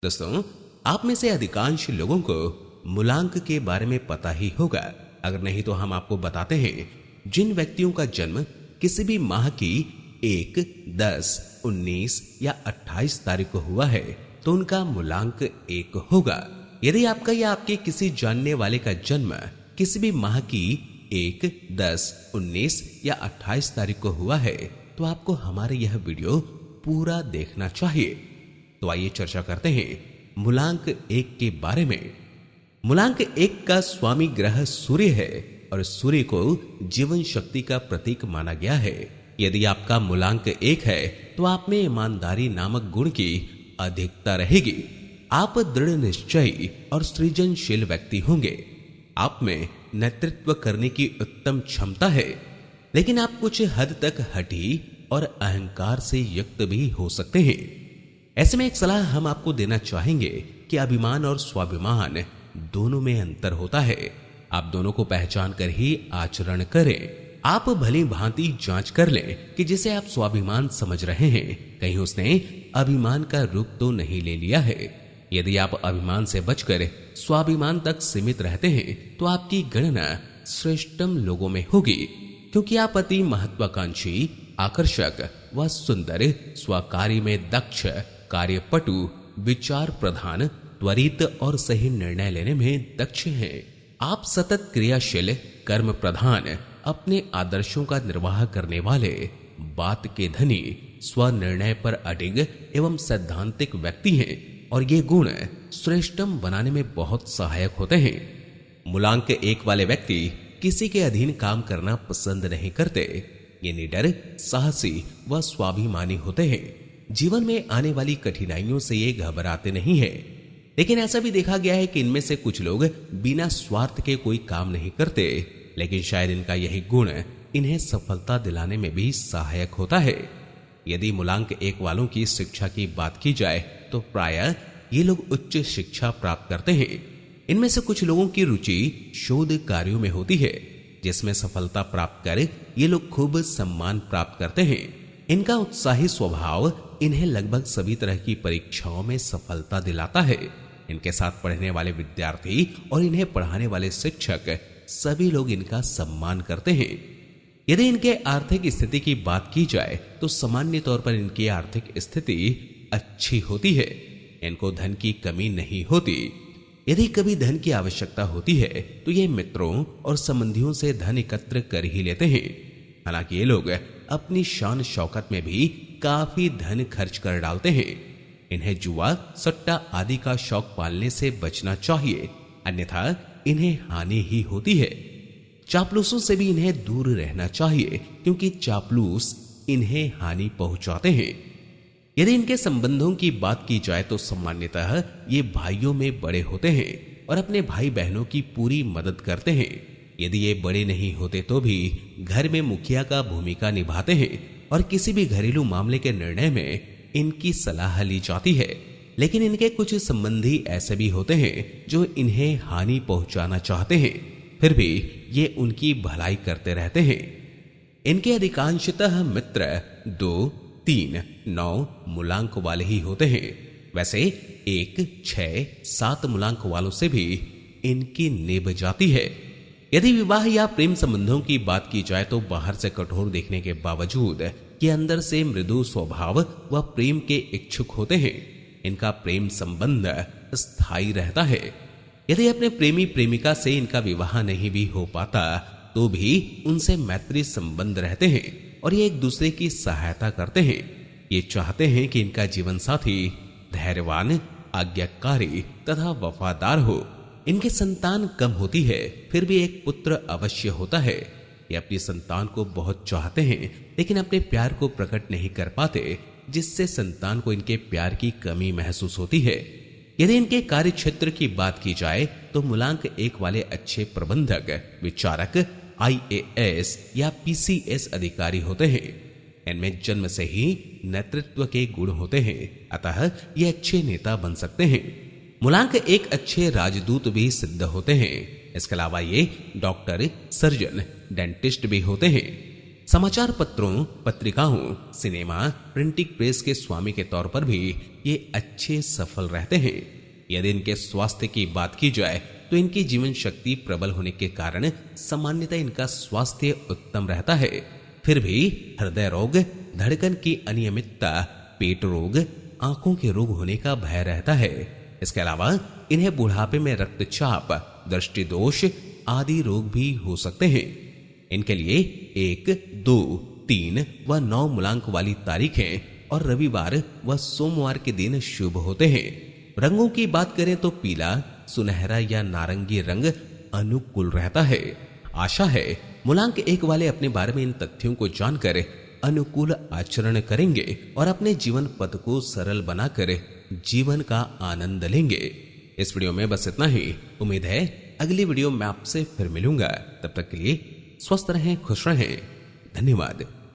दोस्तों, आप में से अधिकांश लोगों को मूलांक के बारे में पता ही होगा। अगर नहीं तो हम आपको बताते हैं। जिन व्यक्तियों का जन्म किसी भी माह की 1, 10, 19 या 28 तारीख को हुआ है तो उनका मूलांक 1 होगा। यदि आपका या आपके किसी जानने वाले का जन्म किसी भी माह की 1, 10, 19 या 28 तारीख को हुआ है तो आपको हमारे यह वीडियो पूरा देखना चाहिए। तो आइए चर्चा करते हैं मूलांक 1 के बारे में। मूलांक 1 का स्वामी ग्रह सूर्य है और सूर्य को जीवन शक्ति का प्रतीक माना गया है। यदि आपका मूलांक 1 है तो आप में ईमानदारी नामक गुण की अधिकता रहेगी। आप दृढ़ निश्चयी और सृजनशील व्यक्ति होंगे। आप में नेतृत्व करने की उत्तम क्षमता है, लेकिन आप कुछ हद तक हठी और अहंकार से युक्त भी हो सकते हैं। ऐसे में एक सलाह हम आपको देना चाहेंगे कि अभिमान और स्वाभिमान दोनों में अंतर होता है। आप दोनों को पहचान कर ही आचरण करें। आप भली भांति जांच कर लें कि जिसे आप स्वाभिमान समझ रहे हैं कहीं उसने अभिमान का रूप तो नहीं ले लिया है। यदि आप अभिमान से बचकर स्वाभिमान तक सीमित रहते हैं तो आपकी गणना श्रेष्ठतम लोगों में होगी, क्योंकि आप अति महत्वाकांक्षी, आकर्षक व सुंदर, स्वकार्य में दक्ष, कार्यपटु, विचार प्रधान, त्वरित और सही निर्णय लेने में दक्ष हैं। आप सतत क्रियाशील, कर्म प्रधान, अपने आदर्शों का निर्वाह करने वाले, बात के धनी, स्वनिर्णय पर अडिग एवं सैद्धांतिक व्यक्ति हैं और ये गुण श्रेष्ठतम बनाने में बहुत सहायक होते हैं। मूलांक 1 वाले व्यक्ति किसी के अधीन काम करना पसंद नहीं करते। ये निडर, साहसी व स्वाभिमानी होते हैं। जीवन में आने वाली कठिनाइयों से ये घबराते नहीं हैं। लेकिन ऐसा भी देखा गया है कि इनमें से कुछ लोग बिना स्वार्थ के कोई काम नहीं करते, लेकिन शायद इनका यही गुण इन्हें सफलता दिलाने में भी सहायक होता है। यदि मूलांक 1 वालों की शिक्षा की बात की जाए तो प्रायः ये लोग उच्च शिक्षा प्राप्त करते हैं। इनमें से कुछ लोगों की रुचि शोध कार्यों में होती है, जिसमें सफलता प्राप्त कर ये लोग खूब सम्मान प्राप्त करते हैं। इनका उत्साही स्वभाव इन्हें लगभग सभी तरह की परीक्षाओं में सफलता दिलाता है। इनके साथ पढ़ने वाले विद्यार्थी और इन्हें पढ़ाने वाले शिक्षक सभी लोग इनका सम्मान करते हैं। यदि इनके आर्थिक स्थिति की बात की जाए तो सामान्य तौर पर इनकी आर्थिक स्थिति अच्छी होती है। इनको धन की कमी नहीं होती। यदि कभी धन की आवश्यकता होती है तो ये मित्रों और संबंधियों से धन एकत्र कर ही लेते हैं। हालांकि ये लोग अपनी शान शौकत में भी काफी धन खर्च कर डालते हैं। इन्हें जुआ, सट्टा आदि का शौक पालने से बचना चाहिए, अन्यथा इन्हें हानि ही होती है। चापलूसों से भी इन्हें दूर रहना चाहिए, क्योंकि चापलूस इन्हें हानि पहुंचाते हैं। यदि इनके संबंधों की बात की जाए तो सामान्यतः ये भाइयों में बड़े होते हैं और अपने भाई बहनों की पूरी मदद करते हैं। यदि ये बड़े नहीं होते तो भी घर में मुखिया का भूमिका निभाते हैं और किसी भी घरेलू मामले के निर्णय में इनकी सलाह ली जाती है। लेकिन इनके कुछ संबंधी ऐसे भी होते हैं जो इन्हें हानि पहुंचाना चाहते हैं, फिर भी ये उनकी भलाई करते रहते हैं। इनके अधिकांशतः मित्र 2, 3, 9 मूलांक वाले ही होते हैं। वैसे 1, 6, 7 मूलांक वालों से भी इनकी निभ जाती है। यदि विवाह या प्रेम संबंधों की बात की जाए तो बाहर से कठोर देखने के बावजूद ये अंदर से मृदु स्वभाव व प्रेम के इच्छुक होते हैं। इनका प्रेम संबंध स्थायी रहता है। यदि अपने प्रेमी प्रेमिका से इनका विवाह नहीं भी हो पाता तो भी उनसे मैत्री संबंध रहते हैं और ये एक दूसरे की सहायता करते हैं। ये चाहते हैं कि इनका जीवन साथी धैर्यवान, आज्ञाकारी तथा वफादार हो। इनके संतान कम होती है, फिर भी एक पुत्र अवश्य होता है। ये अपनी संतान को बहुत चाहते हैं, लेकिन अपने प्यार को प्रकट नहीं कर पाते, जिससे संतान को इनके प्यार की कमी महसूस होती है। यदि इनके कार्य क्षेत्र की बात की जाए तो मूलांक 1 वाले अच्छे प्रबंधक, विचारक, IAS या PCS अधिकारी होते हैं। इनमें जन्म से ही नेतृत्व के गुण होते हैं, अतः ये अच्छे नेता बन सकते हैं। मूलांक 1 अच्छे राजदूत भी सिद्ध होते हैं। इसके अलावा ये डॉक्टर, सर्जन, डेंटिस्ट भी होते हैं। समाचार पत्रों, पत्रिकाओं, सिनेमा, प्रिंटिंग प्रेस के स्वामी के तौर पर भी ये अच्छे सफल रहते हैं। यदि इनके स्वास्थ्य की बात की जाए तो इनकी जीवन शक्ति प्रबल होने के कारण सामान्यतः इनका स्वास्थ्य उत्तम रहता है। फिर भी हृदय रोग, धड़कन की अनियमितता, पेट रोग, आंखों के रोग होने का भय रहता है। इसके अलावा इन्हें बुढ़ापे में रक्तचाप, दृष्टि दोष आदि रोग भी हो सकते हैं। इनके लिए 1, 2, 3 व 9 मूलांक वाली तारीखें और रविवार व सोमवार के दिन शुभ होते हैं। रंगों की बात करें तो पीला, सुनहरा या नारंगी रंग अनुकूल रहता है। आशा है मूलांक 1 वाले अपने बारे में इन तथ्यों को जानकर अनुकूल आचरण करेंगे और अपने जीवन पथ को सरल बनाकर जीवन का आनंद लेंगे। इस वीडियो में बस इतना ही। उम्मीद है अगली वीडियो में आपसे फिर मिलूंगा। तब तक के लिए स्वस्थ रहें, खुश रहें। धन्यवाद।